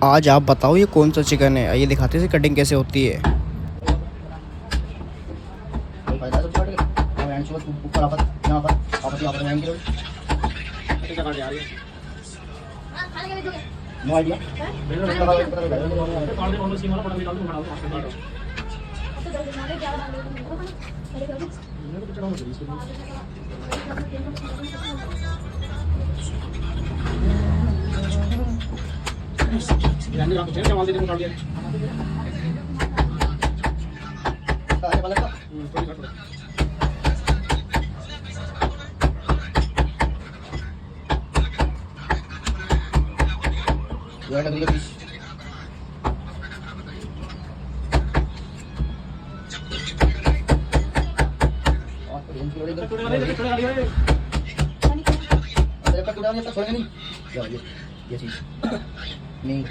आज आप बताओ ये कौन सा चिकन है, ये दिखाते हैं कटिंग कैसे होती है। No idea. ये चीज नहीं